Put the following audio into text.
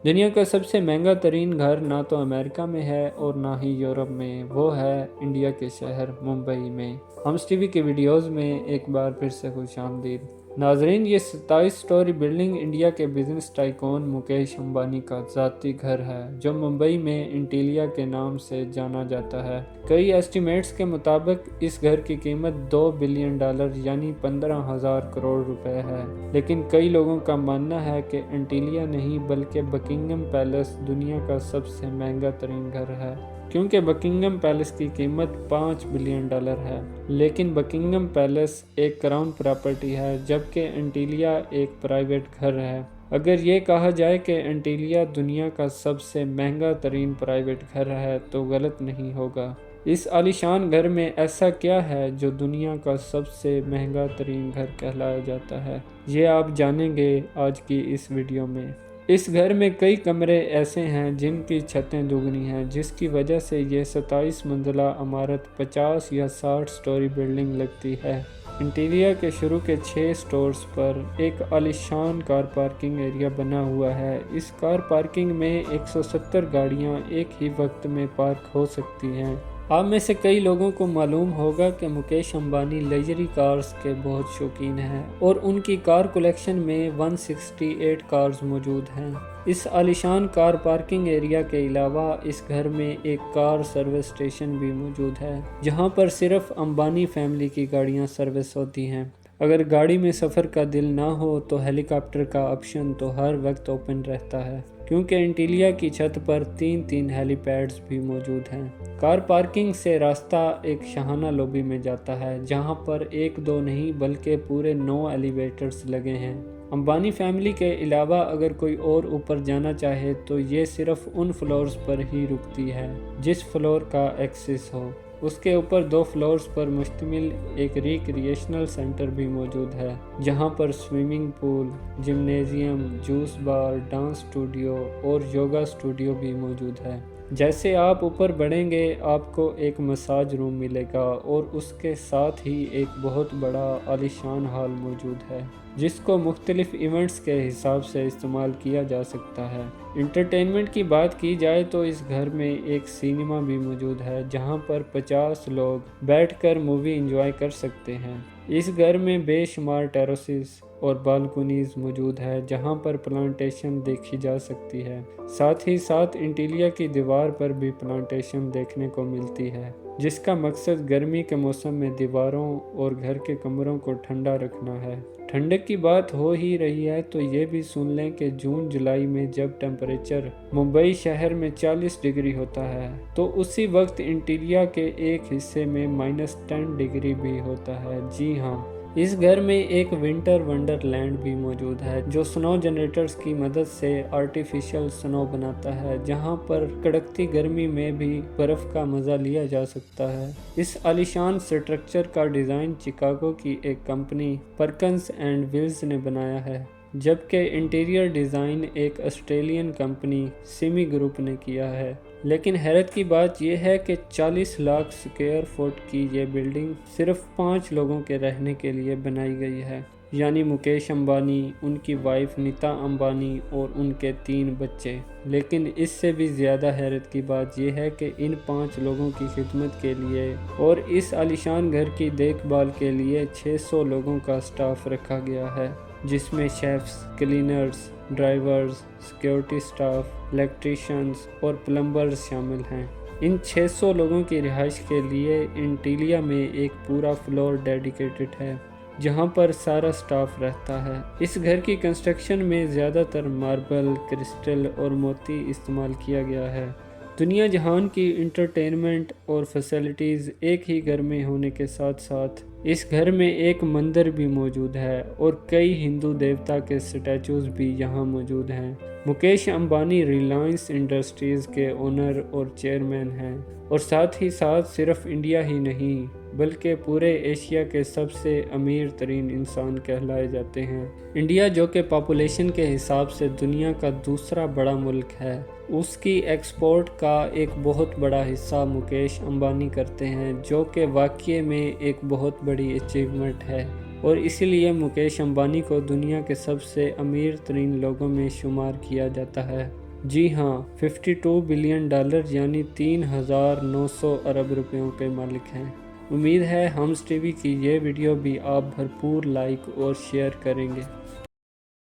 دنیا کا سب سے مہنگا ترین گھر نہ تو امریکہ میں ہے اور نہ ہی یورپ میں، وہ ہے انڈیا کے شہر ممبئی میں۔ ہمس ٹی وی کے ویڈیوز میں ایک بار پھر سے خوش آمدید ناظرین۔ یہ 27 سٹوری بلڈنگ انڈیا کے بزنس ٹائکون مکیش امبانی کا ذاتی گھر ہے، جو ممبئی میں انٹیلیا کے نام سے جانا جاتا ہے۔ کئی ایسٹیمیٹس کے مطابق اس گھر کی قیمت $2 بلین یعنی 15,000 کروڑ روپے ہے، لیکن کئی لوگوں کا ماننا ہے کہ انٹیلیا نہیں بلکہ بکنگم پیلس دنیا کا سب سے مہنگا ترین گھر ہے، کیونکہ بکنگم پیلس کی قیمت $5 بلین ہے۔ لیکن بکنگم پیلس ایک کراؤن پراپرٹی ہے، جبکہ انٹیلیا ایک پرائیویٹ گھر ہے۔ اگر یہ کہا جائے کہ انٹیلیا دنیا کا سب سے مہنگا ترین پرائیویٹ گھر ہے تو غلط نہیں ہوگا۔ اس عالیشان گھر میں ایسا کیا ہے جو دنیا کا سب سے مہنگا ترین گھر کہلایا جاتا ہے، یہ آپ جانیں گے آج کی اس ویڈیو میں۔ اس گھر میں کئی کمرے ایسے ہیں جن کی چھتیں دگنی ہیں، جس کی وجہ سے یہ 27 منزلہ عمارت 50 یا 60 سٹوری بلڈنگ لگتی ہے۔ انٹیلیا کے شروع کے 6 سٹورز پر ایک عالیشان کار پارکنگ ایریا بنا ہوا ہے۔ اس کار پارکنگ میں 170 گاڑیاں ایک ہی وقت میں پارک ہو سکتی ہیں۔ آپ میں سے کئی لوگوں کو معلوم ہوگا کہ مکیش امبانی لگژری کارز کے بہت شوقین ہیں اور ان کی کار کلیکشن میں 168 کارز موجود ہیں۔ اس عالیشان کار پارکنگ ایریا کے علاوہ اس گھر میں ایک کار سروس اسٹیشن بھی موجود ہے، جہاں پر صرف امبانی فیملی کی گاڑیاں سروس ہوتی ہیں۔ اگر گاڑی میں سفر کا دل نہ ہو تو ہیلی کاپٹر کا آپشن تو ہر وقت اوپن رہتا ہے، کیونکہ انٹیلیا کی چھت پر 3 ہیلی پیڈز بھی موجود ہیں۔ کار پارکنگ سے راستہ ایک شاہانہ لوبی میں جاتا ہے، جہاں پر 1-2 نہیں بلکہ پورے 9 ایلیویٹرز لگے ہیں۔ امبانی فیملی کے علاوہ اگر کوئی اور اوپر جانا چاہے تو یہ صرف ان فلورز پر ہی رکتی ہے جس فلور کا ایکسس ہو۔ اس کے اوپر 2 فلورز پر مشتمل ایک ریکریشنل سینٹر بھی موجود ہے، جہاں پر سوئمنگ پول، جمنیزیم، جوس بار، ڈانس اسٹوڈیو اور یوگا اسٹوڈیو بھی موجود ہے۔ جیسے آپ اوپر بڑھیں گے آپ کو ایک مساج روم ملے گا اور اس کے ساتھ ہی ایک بہت بڑا عالیشان ہال موجود ہے، جس کو مختلف ایونٹس کے حساب سے استعمال کیا جا سکتا ہے۔ انٹرٹینمنٹ کی بات کی جائے تو اس گھر میں ایک سینما بھی موجود ہے، جہاں پر 50 لوگ بیٹھ کر مووی انجوائے کر سکتے ہیں۔ اس گھر میں بے شمار ٹیراسز اور بالکونیز موجود ہے، جہاں پر پلانٹیشن دیکھی جا سکتی ہے۔ ساتھ ہی ساتھ انٹیلیا کی دیوار پر بھی پلانٹیشن دیکھنے کو ملتی ہے، جس کا مقصد گرمی کے موسم میں دیواروں اور گھر کے کمروں کو ٹھنڈا رکھنا ہے۔ ٹھنڈک کی بات ہو ہی رہی ہے تو یہ بھی سن لیں کہ جون جولائی میں جب ٹمپریچر ممبئی شہر میں 40 ڈگری ہوتا ہے تو اسی وقت انٹیلیا کے ایک حصے میں -10 ڈگری بھی ہوتا ہے۔ جی ہاں، اس گھر میں ایک ونٹر ونڈر لینڈ بھی موجود ہے، جو سنو جنریٹرز کی مدد سے آرٹیفیشل سنو بناتا ہے، جہاں پر کڑکتی گرمی میں بھی برف کا مزہ لیا جا سکتا ہے۔ اس عالیشان سٹرکچر کا ڈیزائن چکاگو کی ایک کمپنی پرکنز اینڈ ولز نے بنایا ہے، جبکہ انٹیریئر ڈیزائن ایک آسٹریلین کمپنی سیمی گروپ نے کیا ہے۔ لیکن حیرت کی بات یہ ہے کہ 40 لاکھ اسکوائر فٹ کی یہ بلڈنگ صرف 5 لوگوں کے رہنے کے لیے بنائی گئی ہے، یعنی مکیش امبانی، ان کی وائف نیتا امبانی اور ان کے 3 بچے۔ لیکن اس سے بھی زیادہ حیرت کی بات یہ ہے کہ ان 5 لوگوں کی خدمت کے لیے اور اس عالیشان گھر کی دیکھ بھال کے لیے 600 لوگوں کا سٹاف رکھا گیا ہے، جس میں chefs, cleaners, drivers, security staff, electricians اور پلمبرز شامل ہیں۔ ان 600 لوگوں کی رہائش کے لیے انٹیلیا میں ایک پورا فلور ڈیڈیکیٹڈ ہے، جہاں پر سارا سٹاف رہتا ہے۔ اس گھر کی کنسٹرکشن میں زیادہ تر ماربل، کرسٹل اور موتی استعمال کیا گیا ہے۔ دنیا جہان کی انٹرٹینمنٹ اور فیسلٹیز ایک ہی گھر میں ہونے کے ساتھ ساتھ اس گھر میں ایک مندر بھی موجود ہے اور کئی ہندو دیوتا کے سٹیچوز بھی یہاں موجود ہیں۔ مکیش امبانی ریلائنس انڈسٹریز کے اونر اور چیئرمین ہیں، اور ساتھ ہی ساتھ صرف انڈیا ہی نہیں بلکہ پورے ایشیا کے سب سے امیر ترین انسان کہلائے جاتے ہیں۔ انڈیا، جو کہ پاپولیشن کے حساب سے دنیا کا دوسرا بڑا ملک ہے، اس کی ایکسپورٹ کا ایک بہت بڑا حصہ مکیش امبانی کرتے ہیں، جو کہ واقعی میں ایک بہت بڑی اچیومنٹ ہے، اور اسی لیے مکیش امبانی کو دنیا کے سب سے امیر ترین لوگوں میں شمار کیا جاتا ہے۔ جی ہاں، $52 بلین یعنی 3,900 ارب روپیوں کے مالک ہیں۔ امید ہے ہمز ٹی وی کی یہ ویڈیو بھی آپ بھرپور لائک اور شیئر کریں گے۔